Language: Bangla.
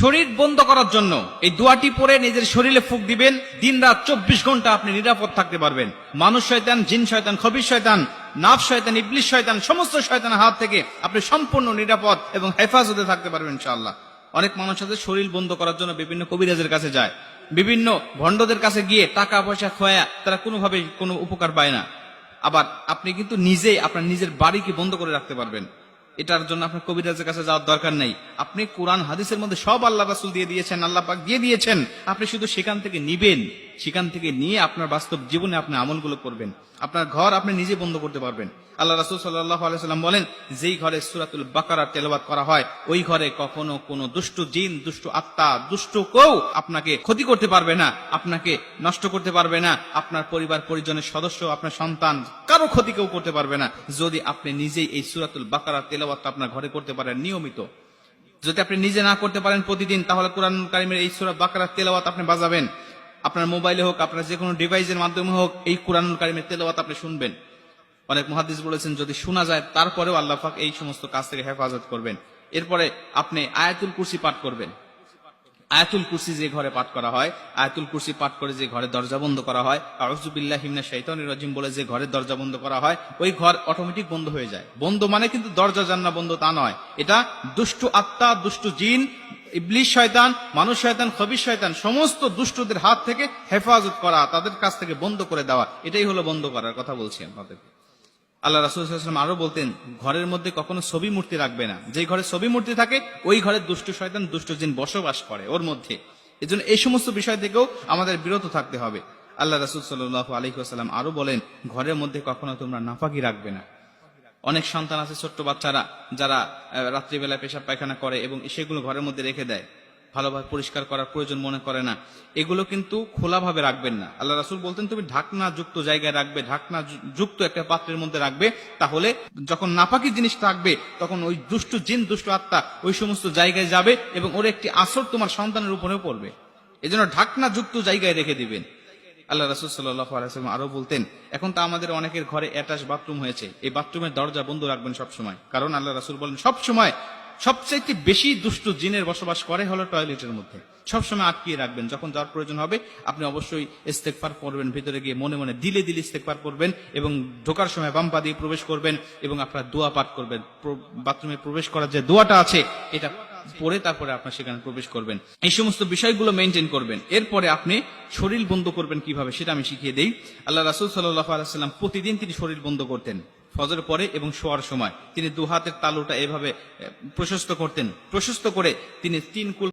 শরীর বন্ধ করার জন্য এই দোয়াটি পড়ে নিজের শরীরে ফুঁক দিবেন। দিন রাত 24 ঘন্টা আপনি নিরাপদ থাকতে পারবেন। মানুষ শয়তান, জিন শয়তান, খবিশ শয়তান, নাফস শয়তান, ইবলিশ শয়তান, সমস্ত শয়তানের হাত থেকে আপনি সম্পূর্ণ নিরাপদ এবং হেফাজতে থাকতে পারবেন ইনশাআল্লাহ। অনেক মানুষ আছে শরীর বন্ধ করার জন্য বিভিন্ন কবিরাজের কাছে যায়, বিভিন্ন ভণ্ডদের কাছে গিয়ে টাকা পয়সা খোয়া তারা কোনোভাবে কোনো উপকার পায় না। আবার আপনি কিন্তু নিজেই আপনার নিজের বাড়িকে বন্ধ করে রাখতে পারবেন। এটার জন্য আপনার কবিরাজের কাছে যাওয়ার দরকার নেই। আপনি কোরআন হাদিসের মধ্যে সব আল্লাহ রাসূল দিয়ে দিয়েছেন, আল্লাহ পাক দিয়ে দিয়েছেন। আপনি শুধু সেখান থেকে নিবেন, সেখান থেকে নিয়ে আপনার বাস্তব জীবনে আপনি আমলগুলো করবেন। আপনার ঘর আপনি নিজে বন্ধ করতে পারবেন। আল্লাহ রাসূল সাল্লাল্লাহু আলাইহি সাল্লাম বলেন, যেই ঘরে সূরাতুল বাকারা তেলাওয়াত করা হয় ওই ঘরে কখনো কোনো দুষ্ট জিন, দুষ্ট আত্মা, দুষ্ট কেউ আপনাকে ক্ষতি করতে পারবে না, আপনাকে নষ্ট করতে পারবে না। আপনার পরিবার পরিজনের সদস্য, আপনার সন্তান, কারো ক্ষতি কেউ করতে পারবে না, যদি আপনি নিজেই এই সূরাতুল বাকারা তেলাওয়াতটা আপনার ঘরে করতে পারেন নিয়মিত। যদি আপনি নিজে না করতে পারেন প্রতিদিন, তাহলে কোরআনুল কারীমের এই সূরা বাকারা তেলাওয়াত আপনি বাজাবেন। আপনার মোবাইলে হোক, আপনার যে কোনো ডিভাইসের মাধ্যমে হোক, এই কোরআনুল কারীমের তেলাওয়াত আপনি শুনবেন। অনেক মুহাদ্দিস বলেছেন যদি শোনা যায় তারপরেও আল্লাহ পাক এই সমস্ত কাজ থেকে হেফাজত করবেন। এরপরে আপনি আয়াতুল কুরসি পাঠ করবেন। আয়াতুল কুরসি যে ঘরে পাঠ করা হয়, আয়াতুল কুরসি পাঠ করে যে ঘরে দরজা বন্ধ করা হয়, আউযু বিল্লাহি মিনাশ শাইতানির রাজিম বলে যে ঘরে দরজা বন্ধ করা হয়, ওই ঘর অটোমেটিক বন্ধ হয়ে যায়। বন্ধ মানে কিন্তু দরজা জান্না বন্ধ তা নয়, এটা দুষ্ট আত্মা, দুষ্ট জিন, ইবলিশ শয়তান, মানুষ শয়তান, খবিশ শয়তান, সমস্ত দুষ্টদের হাত থেকে হেফাজত করা, তাদের কাছ থেকে বন্ধ করে দেওয়া, এটাই হলো বন্ধ করার কথা বলছি আপনাদেরকে। আল্লাহ রাসূল সাল্লাল্লাহু আলাইহি ওয়াসাল্লাম আরো বলতেন, ঘরের মধ্যে কখনো ছবি মূর্তি রাখবে না। যে ঘরে ছবি মূর্তি থাকে ওই ঘরে দুষ্ট শয়তান, দুষ্ট জিন বসবাস করে ওর মধ্যে। এজন্য এই সমস্ত বিষয় থেকেও আমাদের বিরত থাকতে হবে। আল্লাহ রাসূল সাল্লাল্লাহু আলাইহি ওয়াসাল্লাম আরো বলেন, ঘরের মধ্যে কখনো তোমরা নাপাকি রাখবে না। অনেক সন্তান আছে, ছোট্ট বাচ্চারা, যারা রাত্রিবেলায় পেশাব পায়খানা করে এবং সেগুলো ঘরের মধ্যে রেখে দেয়, ভালোভাবে পরিষ্কার করার প্রয়োজন মনে করে না। এগুলো কিন্তু খোলাভাবে রাখবেন না। আল্লাহ রাসূল বলতেন তুমি ঢাকনা যুক্ত জায়গায় রাখবে, ঢাকনা যুক্ত একটা পাত্রের মধ্যে রাখবে। তাহলে যখন নাপাকি জিনিস থাকবে তখন ওই দুষ্ট জিন, দুষ্ট আত্মা ওই সমস্ত জায়গায় যাবে এবং ওর একটি আসর তোমার সন্তানের উপরেও পড়বে। এজন্য ঢাকনা যুক্ত জায়গায় রেখে দিবেন। আল্লাহ রাসূল সাল্লাল্লাহু আলাইহি ওয়াসাল্লাম আরো বলতেন, এখন তো আমাদের অনেকের ঘরে অ্যাটাচ বাথরুম হয়েছে, এই বাথরুমের দরজা বন্ধ রাখবেন সবসময়। কারণ আল্লাহ রাসূল বলেন সবসময় সবচাইতে বেশি দুষ্ট জিনের বসবাস করে হলো টয়লেটের মধ্যে। সবসময় আটকিয়ে রাখবেন। যখন যাওয়ার প্রয়োজন হবে আপনি অবশ্যই ইস্তেগফার করবেন, ভিতরে গিয়ে মনে মনে দিলে দিলে ইস্তেগফার করবেন এবং ঢোকার সময় বাম পা দিয়ে প্রবেশ করবেন এবং আপনার দোয়া পাঠ করবেন। বাথরুমে প্রবেশ করার যে দোয়াটা আছে এটা পরে তারপরে আপনার সেখানে প্রবেশ করবেন। এই সমস্ত বিষয়গুলো মেনটেন করবেন। এরপরে আপনি শরীর বন্ধ করবেন কিভাবে সেটা আমি শিখিয়ে দেই। আল্লাহ রাসূল সাল্লাল্লাহু আলাইহি ওয়াসাল্লাম প্রতিদিন তিনি শরীর বন্ধ করতেন। ফজরের পরে এবং শোয়ার সময় তিনি দু হাতের তালুটা এভাবে প্রশস্ত করতেন। প্রশস্ত করে তিনি 3 কুল